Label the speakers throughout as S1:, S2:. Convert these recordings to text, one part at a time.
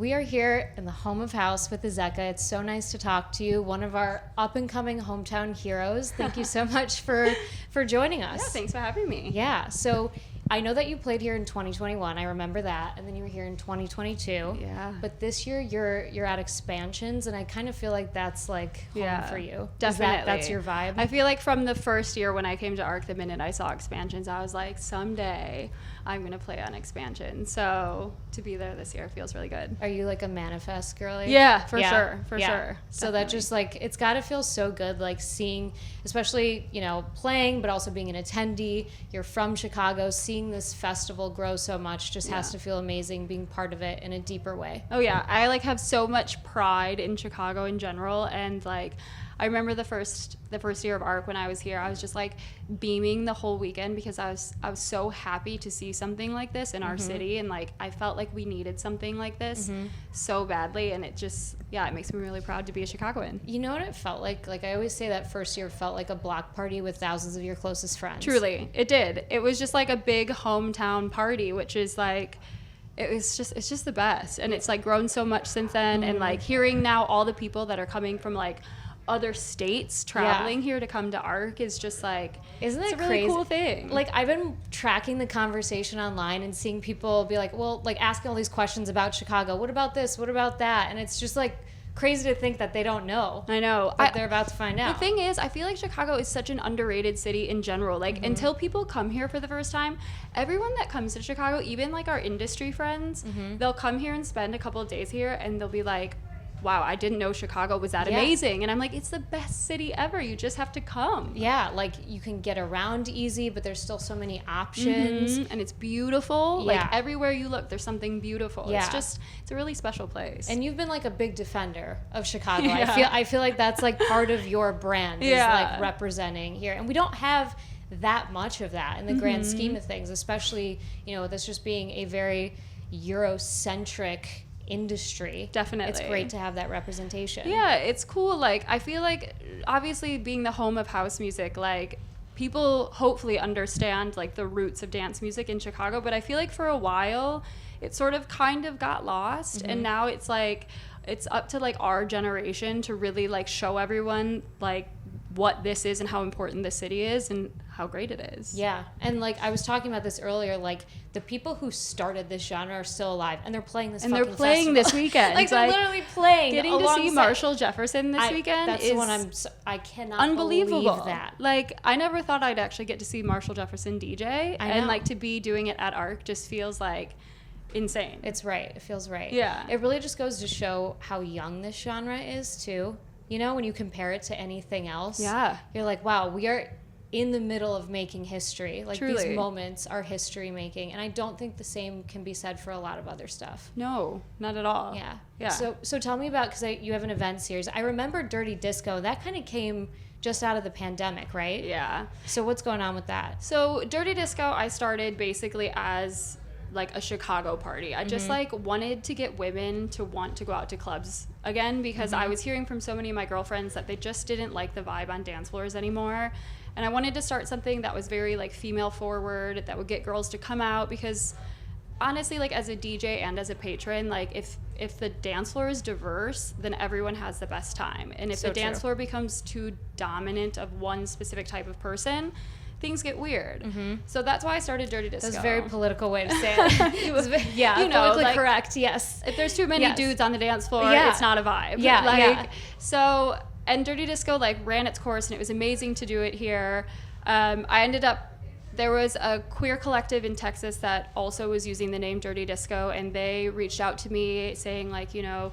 S1: We are here in the home of house with Azzecca. It's so nice to talk to you, one of our up-and-coming hometown heroes. Thank you so much for joining us.
S2: Yeah, thanks for having me.
S1: Yeah, so I know that you played here in 2021. I remember that, and then you were here in 2022.
S2: Yeah.
S1: But this year you're at Expansions, and I kind of feel like that's like home for you.
S2: Definitely.
S1: That's your vibe?
S2: I feel like from the first year when I came to ARC, the minute I saw Expansions, I was like, someday I'm going to play on Expansion. So to be there this year feels really good.
S1: Are you like a manifest girly?
S2: Yeah, for sure. For sure.
S1: So that just like, it's got to feel so good, like seeing, especially, you know, playing, but also being an attendee. You're from Chicago, seeing this festival grow so much just has to feel amazing being part of it in a deeper way.
S2: Oh yeah. I like have so much pride in Chicago in general. And like, I remember the first year of ARC when I was here, I was just like beaming the whole weekend because I was so happy to see something like this in our city, and like I felt like we needed something like this so badly, and it just it makes me really proud to be a Chicagoan.
S1: You know what it felt like? Like I always say that first year felt like a block party with thousands of your closest friends.
S2: Truly, it did. It was just like a big hometown party, which is like it's just the best, and it's like grown so much since then, and like hearing now all the people that are coming from like other states traveling here to come to ARC is just like,
S1: isn't it
S2: it's a really
S1: crazy?
S2: Cool thing.
S1: Like I've been tracking the conversation online and seeing people be like, well, like asking all these questions about Chicago. What about this? What about that? And it's just like crazy to think that they don't know.
S2: I know.
S1: But they're about to find out.
S2: The thing is, I feel like Chicago is such an underrated city in general. Like until people come here for the first time, everyone that comes to Chicago, even like our industry friends, they'll come here and spend a couple of days here and they'll be like, wow, I didn't know Chicago was that amazing. And I'm like, it's the best city ever. You just have to come.
S1: Yeah, like you can get around easy, but there's still so many options.
S2: And it's beautiful.
S1: Yeah.
S2: Like everywhere you look, there's something beautiful.
S1: Yeah.
S2: It's a really special place.
S1: And you've been like a big defender of Chicago. I feel like that's like part of your brand is like representing here. And we don't have that much of that in the grand scheme of things, especially, you know, this just being a very Eurocentric industry.
S2: Definitely.
S1: It's great to have that representation.
S2: Yeah, it's cool. Like I feel like obviously being the home of house music, like people hopefully understand like the roots of dance music in Chicago, but I feel like for a while it sort of kind of got lost, and now it's like it's up to like our generation to really like show everyone like what this is and how important this city is and how great it is.
S1: Yeah. And like I was talking about this earlier, like the people who started this genre are still alive and they're playing this fucking festival.
S2: This weekend.
S1: Like they're literally playing.
S2: Getting to see Marshall Jefferson this weekend
S1: that's
S2: is
S1: the one I cannot
S2: unbelievable.
S1: believe that.
S2: Like I never thought I'd actually get to see Marshall Jefferson DJ, and like to be doing it at ARC just feels like insane.
S1: It's right. It feels right.
S2: Yeah.
S1: It really just goes to show how young this genre is too. You know, when you compare it to anything else, you're like, wow, we are in the middle of making history. Like
S2: Truly.
S1: These moments are history making, and I don't think the same can be said for a lot of other stuff.
S2: No, not at all.
S1: Yeah. So tell me about, because you have an event series. I remember Dirty Disco. That kind of came just out of the pandemic, right?
S2: Yeah.
S1: So what's going on with that?
S2: So Dirty Disco, I started basically as like a Chicago party. I just like wanted to get women to want to go out to clubs again, because I was hearing from so many of my girlfriends that they just didn't like the vibe on dance floors anymore. And I wanted to start something that was very like female forward, that would get girls to come out, because honestly, like as a DJ and as a patron, like if the dance floor is diverse, then everyone has the best time. And if the dance floor becomes too dominant of one specific type of person, things get weird. So that's why I started Dirty Disco.
S1: That's a very political way to say it. It was, politically
S2: like,
S1: correct, yes.
S2: If there's too many dudes on the dance floor, it's not a vibe. So, and Dirty Disco like ran its course, and it was amazing to do it here. There was a queer collective in Texas that also was using the name Dirty Disco, and they reached out to me saying like, you know,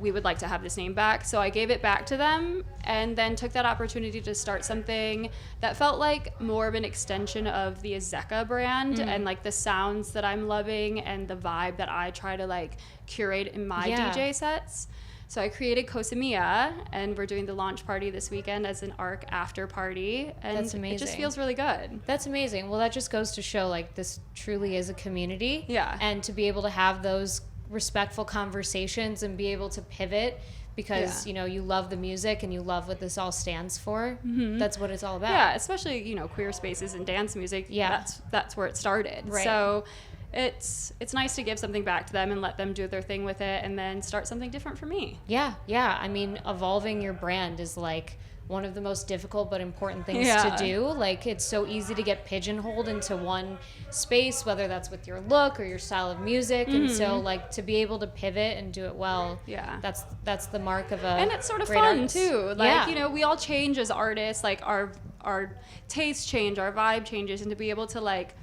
S2: we would like to have this name back. So I gave it back to them, and then took that opportunity to start something that felt like more of an extension of the Azzecca brand and like the sounds that I'm loving and the vibe that I try to like curate in my DJ sets. So I created Cosimea, and we're doing the launch party this weekend as an ARC after party. And
S1: that's amazing.
S2: It just feels really good.
S1: That's amazing. Well, that just goes to show like this truly is a community.
S2: Yeah.
S1: And to be able to have those respectful conversations and be able to pivot because you know you love the music and you love what this all stands for. That's what it's all about.
S2: Yeah, especially, you know, queer spaces and dance music. That's where it started.
S1: Right.
S2: So it's nice to give something back to them and let them do their thing with it and then start something different for me.
S1: Yeah. I mean, evolving your brand is like one of the most difficult but important things to do. Like, it's so easy to get pigeonholed into one space, whether that's with your look or your style of music. And so, like, to be able to pivot and do it well, that's the mark of a
S2: and it's sort of
S1: great
S2: fun
S1: artist.
S2: too. Like, you know, we all change as artists. Like, our tastes change, our vibe changes, and to be able to like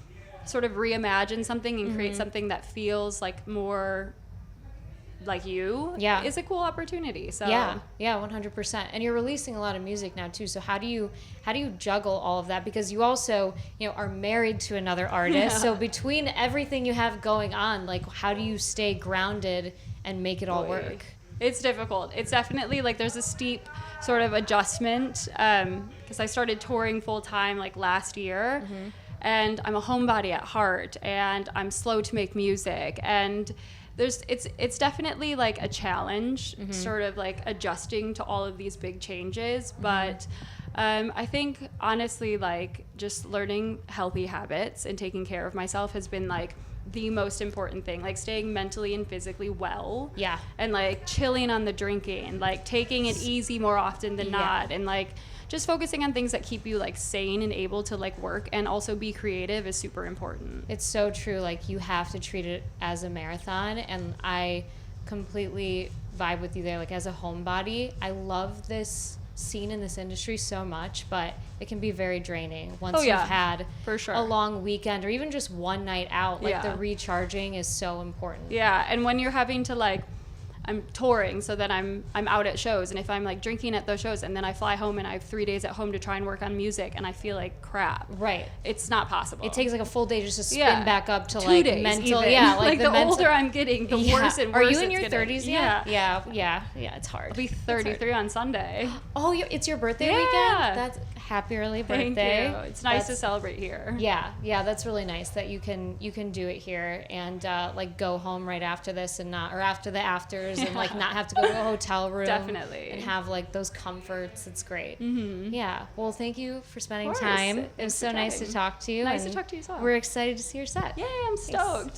S2: sort of reimagine something and create something that feels like more like you is a cool opportunity. So
S1: yeah 100%. And you're releasing a lot of music now too, so how do you juggle all of that, because you also, you know, are married to another artist, so between everything you have going on, like, how do you stay grounded and make it all work?
S2: It's difficult. It's definitely like there's a steep sort of adjustment because I started touring full time like last year, and I'm a homebody at heart, and I'm slow to make music, and it's definitely like a challenge, sort of like adjusting to all of these big changes. But I think honestly, like, just learning healthy habits and taking care of myself has been like the most important thing, like staying mentally and physically well, and like chilling on the drinking, like taking it easy more often than not, and like just focusing on things that keep you like sane and able to like work and also be creative is super important.
S1: It's so true. Like, you have to treat it as a marathon, and I completely vibe with you there. Like, as a homebody, I love this scene in this industry so much, but it can be very draining once you've had
S2: for sure
S1: a long weekend or even just one night out. Like, the recharging is so important.
S2: And when you're having to like, I'm touring, so then I'm out at shows, and if I'm like drinking at those shows and then I fly home and I have 3 days at home to try and work on music and I feel like crap, it's not possible.
S1: It takes like a full day just to spin back up to
S2: 2
S1: like
S2: days
S1: mental
S2: even.
S1: Like
S2: the older I'm getting, the worse and worse.
S1: Are you in
S2: it's
S1: your
S2: getting.
S1: 30s yet? Yeah, it's hard.
S2: I'll be 33 on Sunday.
S1: Oh, it's your birthday weekend? That's happy early birthday.
S2: Thank you. It's nice to celebrate here.
S1: Yeah, that's really nice that you can do it here and like go home right after this and not, or after the afters, and like not have to go to a hotel room.
S2: Definitely.
S1: And have like those comforts. It's great. Yeah. Well, thank you for spending time. It was so nice to talk to you.
S2: Nice to talk to you as well.
S1: We're excited to see your set.
S2: Yay, I'm stoked.